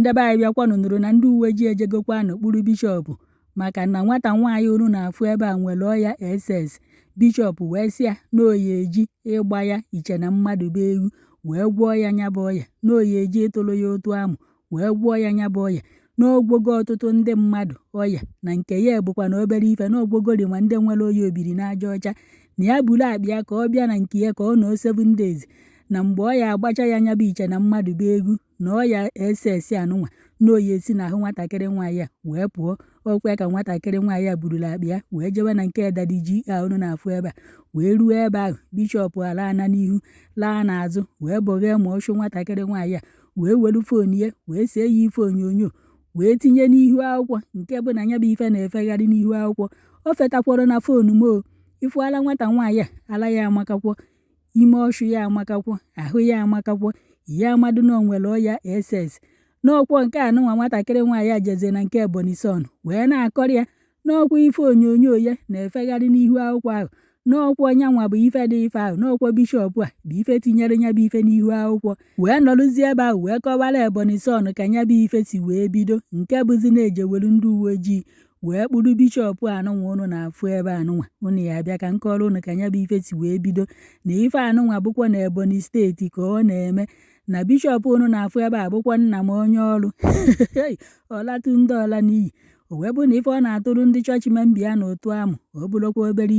ndebe anyị bịakwanụ nụrụ na ndị uwe ojii ejegokwanụ kpụrụ bishọp maka na nwata nwaanyị unu na-afụ ebe a nwere ọya SS. Bishọp wee sị ya na oya eji ịgba ya iche na mmadụ be egwu wee gwọọ ya nya bụ ọya, na oya eji ịtụrụ ya otu amụ wee gwọọ ya nya bụ ọya, na ogwogo ọtụtụ ndị mmadụ ọya, na nke ya bụkwa na obere ife na ogwogori ma ndị nwere oya obiri n'aja ọcha, na ya buru akpa ya ka ọ bịa na nke ya ka ọ nọọ 7 days, na mgbe ọ ya agbacha ya nya bụ iche na mmadụ be egwu na ọya SS anụnwa na oya esi n'ahụ nwatakịrị nwaanyị a wee pụọ. Ọkwa ka nwatakịrị nwaanyị a burula akpa ya wee jewe na nke dadi ji unu na-afụ ebe a, wee ruo ebe ahụ bishọp ala na n'ihu laa n'azụ wee bọghee ma ọchụ nwatakịrị nwaanyị a wee welu fon ya wee see ya ife onyonyo wee tinye n'ihu akwụkwọ, nke bụ na nya bụ ife na-efegharị n'ihu akwụkwọ. O fetakwara na fonu mo ifuala nwata nwaanyị a ala ya amakakwọ, ime ọchụ ya amakakwọ, ahụ ya amakakwọ, ya amadu na onwere ọya SS. N'ọkwọ nke anụnwa nwatakịrị nwaanyị a jeze na nke Ebonyi Son wee na-akọrọ ya n'ọkwa ife onyonyo ya na-efegharị n'ihu akwụkwọ ahụ, n'ọkwọ nyanwa bụ ife dị ife ahụ, n'ọkwọ bishọp a bụ ife tinyere nya bụ ife n'ihu akwụkwọ. Wee nọrụzie ebe ahụ wee kọwara Ebonyi Son ka nya bụ ife si wee bido, nke bụzi na-ejewelu ndị uwe ojii wee kpụrụ bishọp anụnwa unu na-afụ ebe anụnwa unu ya abịa ka nkọrọ unu ka nya bụ ife si wee bido, na ife anụnwa bụkwa na Ebonyi steeti ka ọ na-eme, na bishọp unu na-afụ ebe a bụkwa nna m onye ọrụ ọlatu ndị ọla n'iyi. O wee bụ na ife ọ na-atụrụ ndị chọọchị membia na otu amụ ọ bụrụkwa obere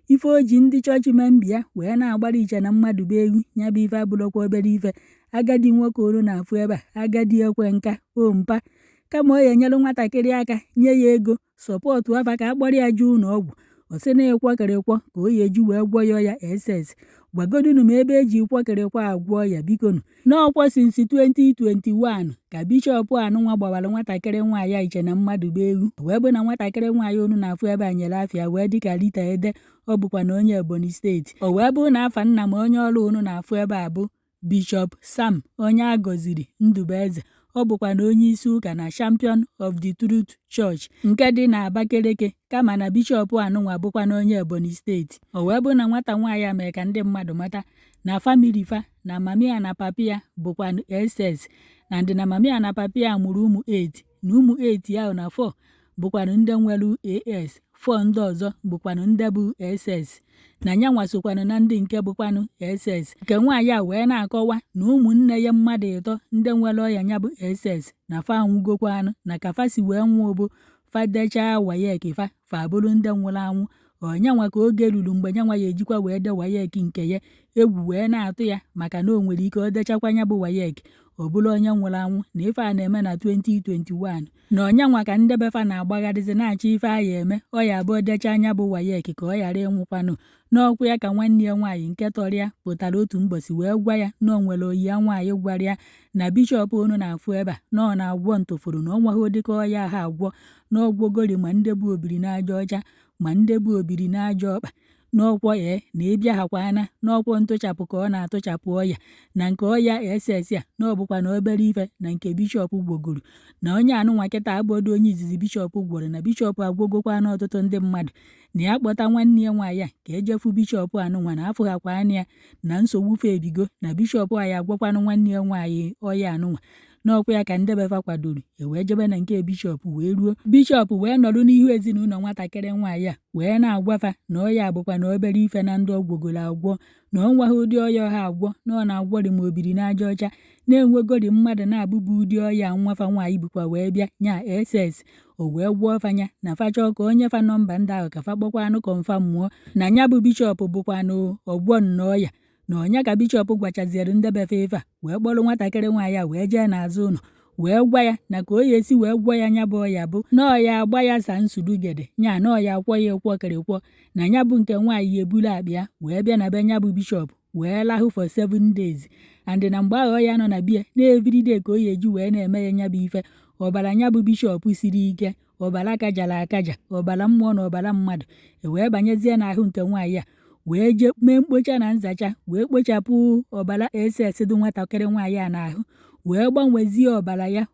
ife o ji ndị chọọchị membia wee na-agbara iche na mmadụ be egwu, nya bụ ife abụrụkwa obere ife. Agadi nwoke unu na-afụ ebe a, agadi ekwe nka ompa, kama ọ ya enyere nwatakịrị aka nye ya ego sọpọtụ afa ka akpọrọ ya jee ụlọ ọgwụ, ọ sị na ịkwọkịrịkwọ ka o ya eji wee gwọ ya ọya SS. Gwagodunu m ebe eji ịkwọkịrịkwọ agwọ ya bikonu. N'ọkwọ sinsi 2021 ka bishọp anụnwa gbawara nwatakịrị nwaanyị a iche na mmadụ be egwu. O wee bụ na nwatakịrị nwaanyị unu na-afụ ebe a nyere afịa wee dịka lita ede, ọ bụkwa na onye Ebonyi steeti. O wee bụ na afa nna m onye ọrụ unu na-afụ ebe a bụ Bishọp Sam onye a gọziri Ndụbụeze. Ọ bụkwa na onye isi ụka na Champion of the Truth Church nke dị na Abakeleke, kama na bishọp anụnwa bụkwa na onye Ebonyi steeti. O wee bụ na nwata nwaanyị a mere ka ndị mmadụ mata na famili fa na mami ya na papi ya bụkwa SS, na ndị na mami ya na papi ya mụrụ ụmụ 8, na ụmụ 8 ahụ na 4 bụkwanụ ndị nwere AS, 4 ndị ọzọ bụkwanụ ndị bụ SS, na nyanwa sokwanụ na ndị nke bụkwanụ SS. Nke nwaanyị a wee na-akọwa na ụmụnne ya mmadụ 3 ndị nwere ọya nya bụ SS na fa anwụgokwanụ, na ka fa si wee nwụọ bụ fadechaa WAEC fa bụrụ ndị nwụrụ anwụ. Onyanwa ka oge ruru mgbe nyanwa ya ejikwa wee de WAEC nke ya, egwu wee na-atụ ya maka na o nwere ike o dechakwa nya bụ WAEC ọ bụrụ onye nwụrụ anwụ, na ife a na-eme na 2021, na onyanwa ka ndebefa na-agbagharịzi na-achọ ife a ya eme ọ ya abụọ decha anya bụ WAEC ka ọ ghara ịnwụkwanụ. N'ọkwa ya ka nwanne ya nwaanyị nke tọrọ ya pụtara otu mbọsị wee gwa ya na o nwere oyi ya nwaanyị gwara ya na bishọp unu na-afụ ebe a na ọ na-agwọ ntụfụrụ, na ọ nweghị dịka ọya ha agwọ, na ọgwọgori ma ndị bụ obiri n'aja ọcha ma ndị bụ obiri n'aja ọkpa, n'ọkwọ na ịbịa hakwana n'ọkwọ ntụchapụ ka ọ na-atụchapụ ọya, na nke ọya SS a na ọ bụkwa na obere ife na nke bishọp gwogoro, na onye anụnwa kịta abụọdo onye izizi bishọp gwọrọ, na bishọp agwogokwa na ọtụtụ ndị mmadụ, na ya kpọta nwanne ya nwaanyị a ka ejefu bishọp anụnwa na afọ hakwana ya na nsogbu fe ebigo, na bishọp a ya agwakwanụ nwanne ya nwaanyị ọya anụnwa. N'ọkwa ya ka ndebefa kwadoro wee jebe na nke bishọp wee ruo. Bishọp wee nọrọ n'ihu ezinụlọ nwatakịrị nwaanyị a wee na-agwafa na ọya bụkwa na obere ife na ndị ọgwogoro agwọ, na ọ nweghị ụdị ọya ọha agwọ, na ọ na-agwọrị ma obiri n'aja ọcha, na-enwegori mmadụ na-abụbụ ụdị ọya nwafa nwaanyị bụkwa wee bịa nya SS. O wee gwọọ fanya na fachọ ka onye fa nọmba ndị ahụ ka fa kpọkwanụ kọnfam mụọ na nya bụ bishọp bụkwanụ ọgwọ nnọọya, na ọnya ka bishọp gwachaziere ndebefe ife a wee kpọrọ nwatakịrị nwaanyị a wee jee n'azụ ụlọ wee gwa ya na ka o ya esi wee gwọ ya nya bụ ọya bụ na ọya agba ya sa nsudugede, nya na ọya akwọ ya ekwọkịrịkwọ, na nya bụ nke nwaanyị ya ebulu akpa ya wee bịa na be nya bụ bishọp wee lahụ for 7 days, and na mgbe ahụ ọya nọ na bie na everyday ka o ya eji wee na-eme ya nya bụ ife. Ọbara nya bụ bishọp siri ike, ọbara akajala akaja, ọbara mmụọ na ọbara mmadụ wee banyezie n'ahụ nke nwaanyị a wee jee mee mkpocha na nzacha wee kpochapụ ọbara SS dị nwatakịrị nwaanyị a n'ahụ, wee gbanwezie ọbara ya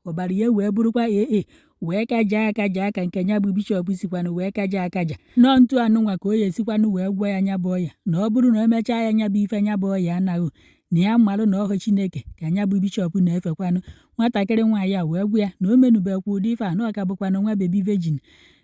wee bụrụkwa AA wee kaja akaja aka nke nya bụ bishọp sikwanụ wee kaja akaja. Nọ ntu anụnwa ka o ya esikwanụ wee gwọ ya nya bụ ọya na ọ bụrụ na o mechaa ya nya bụ ife nya bụ ọya anaghị, na ya malụ na ọhụ Chineke ka nya bụ bishọp na-efekwanụ. Nwatakịrị nwaanyị a wee gwa ya na o menubekwa ụdị ife a na ọ ka bụkwanụ nwa bebi virgin.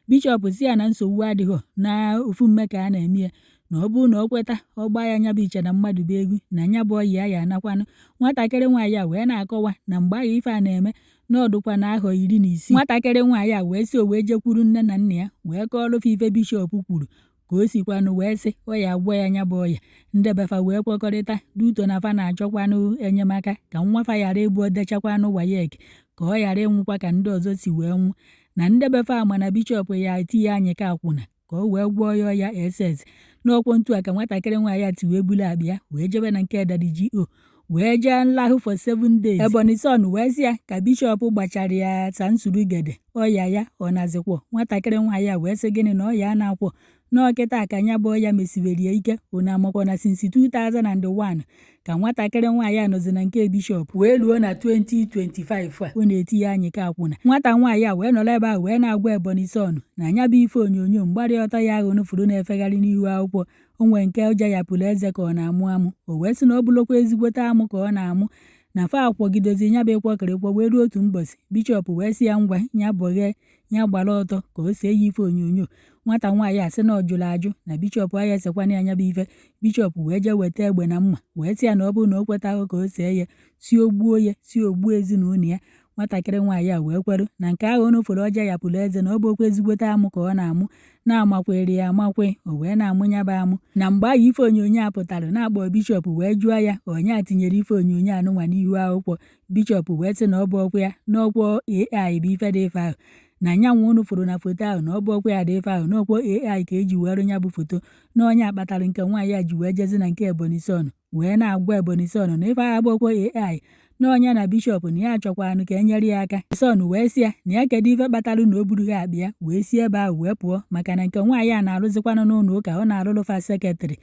Bishọp si ya na nsogbu adịghọ na ofu mme ka a na-eme ya, na ọ bụrụ na ọ kweta ọ gbaa ya nya bụ iche na mmadụ bụ egwu na nya bụ ọyị ya anakwanụ. Nwatakịrị nwaanyị a wee na-akọwa na mgbe ahụ ife a na-eme na ọdụkwa na ahọ 16. Nwatakịrị nwaanyị a wee si o wee jekwuru nne na nna ya wee kọọlụfe ife bishọp kwuru ka o sikwanụ wee sị ọ ya agwọ ya nya bụ ọya. Ndebefa wee kwekọrịta duto na fa na-achọkwanụ enyemaka ka nwafa ghara ịbụ odechakwanụ WAEC ka ọ ghara ịnwụkwa ka ndị ọzọ si wee nwụ, na ndebefa ama na bishọp ya etinye anyị ka akwụna ka o wee gwọọ ya ọya SS. N'ọkwọ ntu a ka nwatakịrị nwaanyị a ti wee bulu akpa ya wee jebe na nke Daddy GO wee jee nlahụ for 7 days. Ebonyi Son wee sị ya ka bishọp gbachara ya sansurugede ọya ya ọ nazikwo. Nwatakịrị nwaanyị a wee sị gịnị na ọya a na-akwọ n'ọkịta ka nya bụ ọya mesiwere ya ike. Unu amakwa na since 2001 ka nwatakịrị nwaanyị a nọzi na nke bishọp wee ruo na 2025 a ọ na-etinye anyị ka akwụna. Nwata nwaanyị a wee nọrọ ebe a wee na-agwa Ebonyi Son na nya bụ ife onyonyo mgbari ọtọ ya ahụ nufuru na-efegharị n'ihu akwụkwọ onwe nke ụja ya pụrụ eze ka ọ na-amụ amụ. O wee sị na ọ bụlụkwa ezigbote amụ ka ọ na-amụ na fa akwọgidozi nya bụ ịkwọkịrịkwọ wee ruo otu mbọsị bishọp wee sị ya ngwa nya bọghee nya gbara ọtọ ka o see ya ife onyonyo. Nwata nwaanyị a sị na ọ jụrụ ajụ na bishọp aya esekwana ya nya bụ ife. Bishọp wee jee weta egbe na mma wee sị ya na ọ bụrụ na o kwetaghị ka o see ya si o gbuo ya si o gbuo ezinụlọ ya. Nwatakịrị nwaanyị a wee kweru na nke ahụ onufuru ọja ya pụrụ eze na ọ bụkwa ezigbote amụ ka ọ na-amụ na-amakwere ya amakwe. O wee na-amụ nya bụ amụ. Na mgbe ahụ ife onyonyo a pụtara na-akpọ bishọp wee jụọ ya onye tinyere ife onyonyo anụnwa n'ihu akwụkwọ. Bishọp wee sị na ọ bụ ọkwa ya na ọkwọ AI bụ ife dị ife ahụ na nyanwa unu furu na foto ahụ na ọ bụ ọkwa ya dị ife ahụ na ọkwọ AI ka eji were nya bụ foto na onye akpatara nke nwaanyị a ji wee jezi na nke Ebonyi Son wee na-agwa Ebonyi Son na ife agha bụ ọkwọ AI na onye na bishọp na ya achọkwanụ ka enyere ya aka. Son wee sị ya na ya kedu ife kpatalụ na o burughị akpa ya wee si ebe ahụ wee pụọ maka na nke nwaanyị a na-arụzikwanụ n'ụlọ ụka ọ na-arụlụfa sekretrị.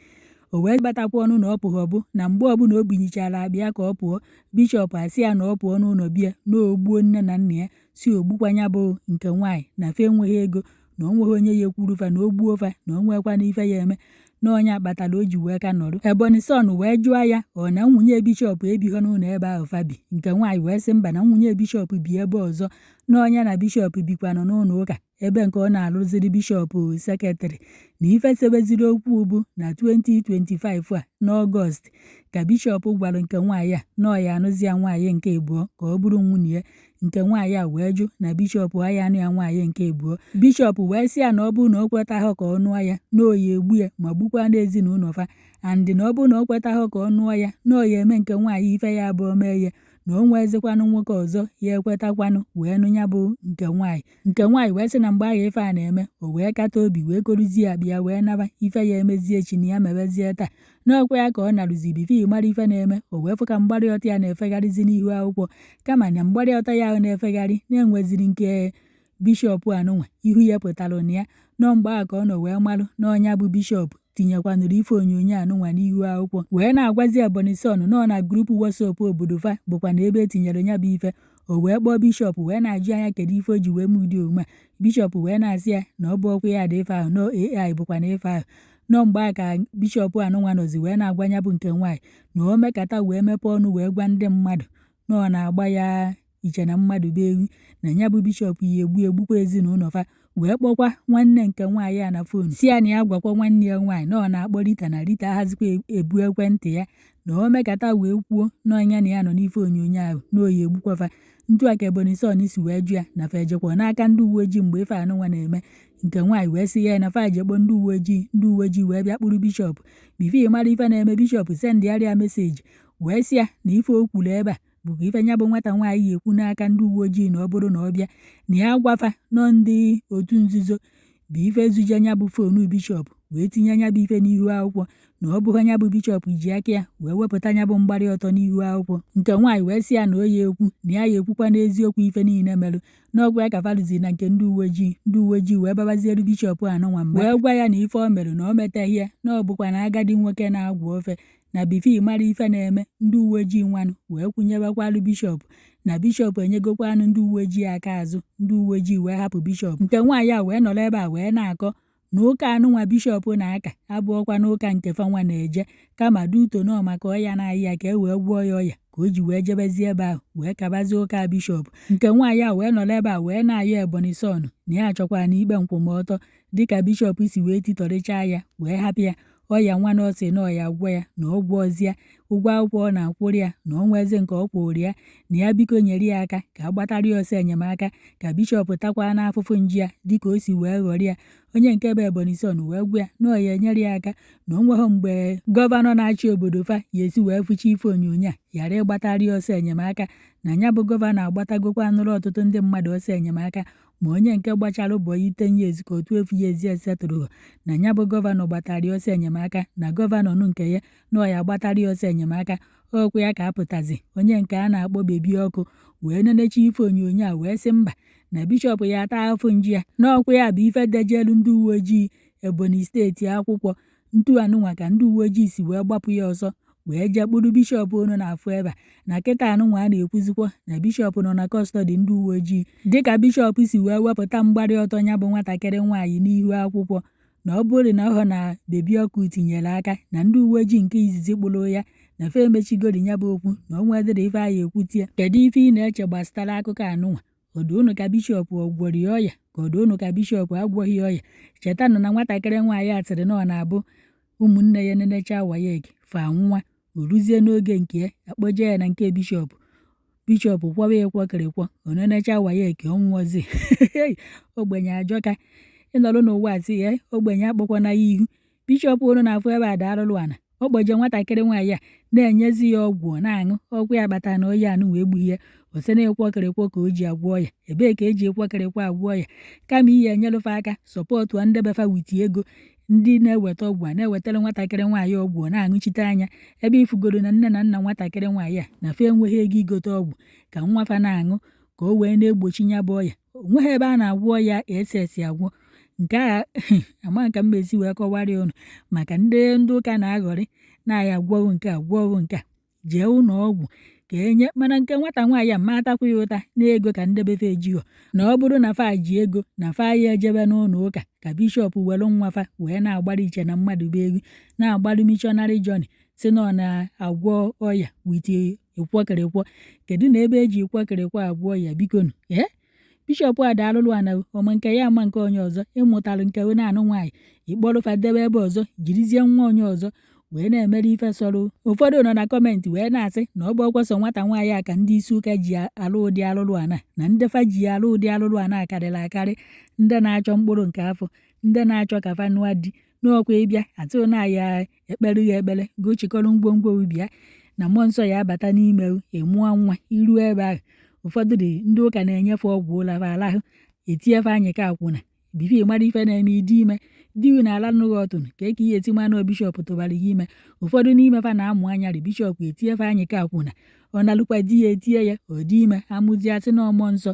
O wee gbatakwa ọnụ na ọ pụghị ọbụ na mgbe ọbụla o binyichara akpa ya ka ọ pụọ bishọp asị ya na ọ pụọ n'ụlọ bịa na ogbuo nne na nna ya si ogbukwanya bụ nke nwaanyị na fe enweghị ego na o nweghị onye ya ekwurufa na o gbuo fa na o nwekwana ife ya eme na onye akpatara o ji wee ka nọrụ. Ebonyi Son wee jụọ ya ọ na nwunye bishọp ebighọ n'ụlọ ebe ahụ fabi. Nke nwaanyị wee sị mba na nwunye bishọp bi ebe ọzọ na onye na bishọp bikwanụ n'ụlọ ụka ebe nke ọ na-arụziri bishọp sekretrị na ife sebeziri okwu bụ na 2025 a n'Ọgọst ka bishọp gwara nke nwaanyị a na ọ ya anụzi ya nwaanyị nke abụọ ka ọ bụrụ nwunye ya. Nke nwaanyị a wee jụ na bishọp aya anụ ya nwaanyị nke abụọ. Bishọp wee sị ya na ọ bụrụ na o kwetaghọ ka ọ nụọ ya na oya egbu ya ma gbukwa ndị ezinụlọ fa and na ọ bụrụ na o kwetaghọ ka ọ nụọ ya na oya eme nke nwaanyị ife ya abụọ mee ya na o nwezikwanụ nwoke ọzọ ya ekwetakwanụ wee nụ ya bụ nke nwaanyị. Nke nwaanyị wee sị na mgbe ahụ ife a na-eme o wee kata obi wee koruzie akpa ya wee naba ife ya emezie echi na ya mebezie taa na ọkwa ya ka ọ narụzi bife mara ife na-eme. O wee fụ ka mgbari ọtọ ya na-efegharịzi n'ihu akwụkwọ kama na mgbari ọtọ ya ahụ na-efegharị na-enweziri nke bishọp anụnwa ihu ya pụtara na ya nọ mgbe ahụ ka ọ nọ wee marụ na ọnya bụ bishọp tinyekwanụrụ ife onyonyo anụnwa n'ihu akwụkwọ wee na-agwazi Ebonyi Son nọ na grupu WhatsApp obodo fa bụkwa na ebe etinyere nya bụ ife. O wee kpọọ bishọp wee na-ajụ anya kedu ife o ji wee mee ụdị omume a. Bishọp wee na-asị ya na ọ bụ ọkwa ya dị ife ahụ na AI bụkwa na ife ahụ. Nọ mgbe a ka bishọp anụnwa nọzi wee na-agwa nya bụ nke nwaanyị na o mekata wee mepee ọnụ wee gwa ndị mmadụ na ọ na-agba ya iche na mmadụ bụ ewu na nya bụ bishọp yi egbukwa ezinụlọ fa. Wee kpọkwa nwanne nke nwaanyị a na fon si ya na ya gwakwa nwanne ya nwaanyị na ọ na-akpọ Rita na Rita hazikwa ebu ekwentị ya na o mekata wee kwuo na ọnya na ya nọ n'ife onyonyo ahụ na oyi egbukwafa. Ntu a ka Ebonyi Son si wee jụ ya na fa ejekwa n'aka ndị uwe ojii mgbe ife anụnwa na-eme. Nke nwaanyị wee sị ya na fa ejekpọ ndị uwe ojii wee bịa kpụrụ bishọp. Bifo mara ife na-eme bishọp sendịarịa meseji wee sị ya na ife o kwuru ebe a bụ ka ife nya bụ nwata nwaanyị ekwu n'aka ndị uwe ojii na ọ bụrụ na ọ bịa na ya gwafa nọ ndị otu nzuzo bụ ife zuje nya bụ fonu bishọp wee tinye nya bụ ife n'ihu akwụkwọ na ọ bụghị nya bụ bishọp ji aka ya wee wepụta nya bụ mgbari ọtọ n'ihu akwụkwọ. Nke nwaanyị wee sị ya na o ya ekwu na ya ya ekwukwa n'eziokwu ife niile merụ na ọgwụ ya ka falụzi na nke ndị uwe ojii wee babaziere bishọp anụnwa mgbe wee gwa ya na ife o mere na o metaghị ya na ọ bụkwa na agadi nwoke na-agwọ ofe na bifo mara ife na-eme. Ndị uwe ojii nwanụ wee kwunyebekwalu bishọp na bishọp enyegokwanụ ndị uwe ojii aka azụ. Ndị uwe ojii wee hapụ bishọp. Nke nwaanyị a wee nọrọ ebe a wee na-akọ na ụka anụnwa bishọp na-aka abụọkwa n'ụka nke fanwa na-eje, kama duto nọ maka ọya na-ayị ya ka e wee gwọọ ya ọya ka o ji wee jebezie ebe ahụ wee kabazie ụka bishọp. Nke nwaanyị a wee nọrọ ebe a wee na-ayọ Ebonyi Son na ya chọkwa na ikpe nkwụmọtọ dịka bishọp si wee titọrịchaa ya wee hapụ ya ọya nwa nọọsị na ọya gwọ ya na ọ gwọzie ụgwọ akwụkwọ ọ na-akwụrụ ya na ọ nwezi nke ọ kwụrụ ya na ya biko nyere ya aka ka a gbatara ya ọsọ enyemaka ka bishọp takwa n'afụfụ nji ya dịka o si wee ghọrọ ya. Onye nke bụ Ebonyi Son wee gwa ya na ọ ya enyere ya aka na o nweghị mgbe gọvanọ na-achị obodo fa ya esi wee fụcha ife onyonyo a ghara ịgbatara ya ọsọ enyemaka na ya bụ gọvanọ agbatagokwa nụrụ ọtụtụ ndị mmadụ ọsọ enyemaka, ma onye nke gbachara ụbọchị 10 years ka otu efu ya ezi esetụrụ na ya bụ gọvanọ gbatara ya ọsọ enyemaka na gọvanọ nụ nke ya na ọ ya gbatara ya ọsọ enyemaka. Ọkwa ya ka apụtazi onye nke a na-akpọ bebi ọkụ wee nenecha ife onyonyo a wee sị mba na bishọp ya ata afụ nji ya na ọkwa ya bụ ife dejelu ndị uwe ojii Ebonyi steeti akwụkwọ ntu anụnwa ka ndị uwe ojii si wee gbapụ ya ọsọ wee jee kpụrụ bishọp onu na-afụ ebe a na kịta anụnwa a na-ekwuzikwa na bishọp nọ na kọstọdi ndị uwe ojii dịka bishọp si wee wepụta mgbarị ọtọ ya bụ nwatakịrị nwaanyị n'ihu akwụkwọ na ọ bụrụ na ọ na bebi ọkụ tinyere aka na ndị uwe ojii nke izizi kpụrụ ya na fe emechigori ya bụ okwu na onwe dịrị ife anyị ekwutie. Kedu ife ị na-eche gbasara akụkọ anụnwa? Ọdụ unu ka bishọp ọ gwọrọ ya ọya ka ọdụ unu ka bishọp agwọghị ọya? Chetanụ na nwatakịrị nwaanyị a sịrị na ọ na-abụ ụmụnne ya nenecha wayek fa nwa o ruzie n'oge nke ya akpọje ya na nke bishọp kwọwa ya kwọkịrịkwọ o nenecha wayek ọ nwụọzi ogbenye ajọka ịnọrọ n'ụwa asị ya ogbenye akpọkwana ya ihu. Bishọp onu na-afụ ebe a daalụlụ ana ọ kpọje nwatakịrị nwaanyị a na-enyezi ya ọgwụ ọ na-aṅụ ọkwa ya kpatara na oyi anụ wee gbughi ya o sị na ịkwọkịrịkwọ ka o ji agwọ ya. Ebee ka eji ekwọkịrịkwọ agwọ ya? Kama ihe enyelụfe aka sọpọtụ ndebefa witi ego ndị na-eweta ọgwụ a na-ewetara nwatakịrị nwaanyị ọgwụ ọ na-aṅụchite anya ebe ifugoro na nne na nna nwatakịrị nwaanyị a na fe enweghị ego igote ọgwụ ka nwafa na-aṅụ ka o wee na-egbochi ya bụ ọya. O nweghị ebe a na-agwọ ya SS agwọ. Nke a ama nka m esi wee kọwarị unu maka ndị ụka na-aghọrị na-aya agwọghị nke a gwọghị nke a jee ụlọ ọgwụ ka enye, mana nke nwata nwaanyị a matakwa ya ụta na ego ka ndebefe ejighọ na ọ bụrụ na fa ji ego na fa ya ejebe n'ụlọ ụka ka bishọp were nwafa wee na-agbara iche na mmadụ bụ egwu na-agbalụ mishọnarị jọni si na ọ na-agwọ ọya witi ịkwọkịrịkwọ. Kedu na ebe eji ịkwọkịrịkwọ agwọ ọya bikonu? Bishọp a daalụlụ ana ọma nke ya ama nke onye ọzọ ịmụtalụ nke na-anụ nwaanyị ịkpọrụfa debe ebe ọzọ jirizie nwa onye ọzọ wee na-emere ife sọrọ. Ụfọdụ nọ na kọmentị wee na-asị na ọ bụ ọkwọsọ nwata nwaanyị a ka ndị isi ụka ji alụ ụdị alụlụ ana na ndefa ji alụ ụdị alụlụ ana akarịrị akarị, ndị na-achọ mkpụrụ nke afọ, ndị na-achọ ka fa nụọ di n'ọkwa ịbịa atụ na ya ekpere ya ekpere gochikọrọ ngwongwo ubi ya na mmụọ nsọ ya abata n'ime ịmụọ nwa iru ebe ahụ. Ụfọdụ dị ndị ụka na-enyefe ọgwụ ụlafa alahụ etinyefe anyị ka akwụna bife mara ife na-eme ịdị ime di na ala nụghị ọtụnụ ka eke ihe eti manụ bishọp tụbara ya ime. Ụfọdụ n'ime fa na-amụ anya ri bishọp etinyefe anyị ka akwụna ọ nalụkwa di ya etinye ya ọ dị ime amụzi asị na ọmụọ nsọ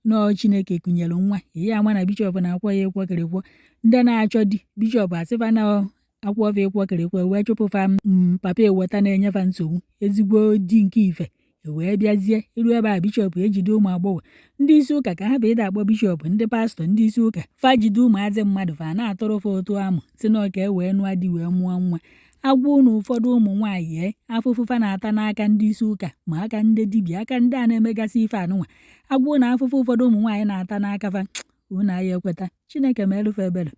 nọọ Chineke kụnyere nwa ihe ama na bishọp na-akwọ ya ịkwọkịrịkwọ. Ndị na-achọ di bishọp asịfa na akwọfe ịkwọkịrịkwọ wee chụpụfa papa eweta na-enyefa nsogbu ezigbo di nke ife wee bịazie iru ebe a bishọp ejide ụmụ agbọghọ. Ndị isi ụka ka ha bụ ịda akpọ bishọp ndị pastọ ndị isi ụka fa jide ụmụazị mmadụ fa na-atụrụ fa ụtụ amụ si na ọka wee nụọ di wee mụọ nwa. Agwụ na ụfọdụ ụmụ nwaanyị afụfụ fa na-ata n'aka ndị isi ụka ma aka ndị dibịa aka ndị a na-emegasị ife anụnwa. Agwụ na afụfụ ụfọdụ ụmụ nwaanyị na-ata n'aka fa unu aya ekweta. Chineke ma elufe ebere.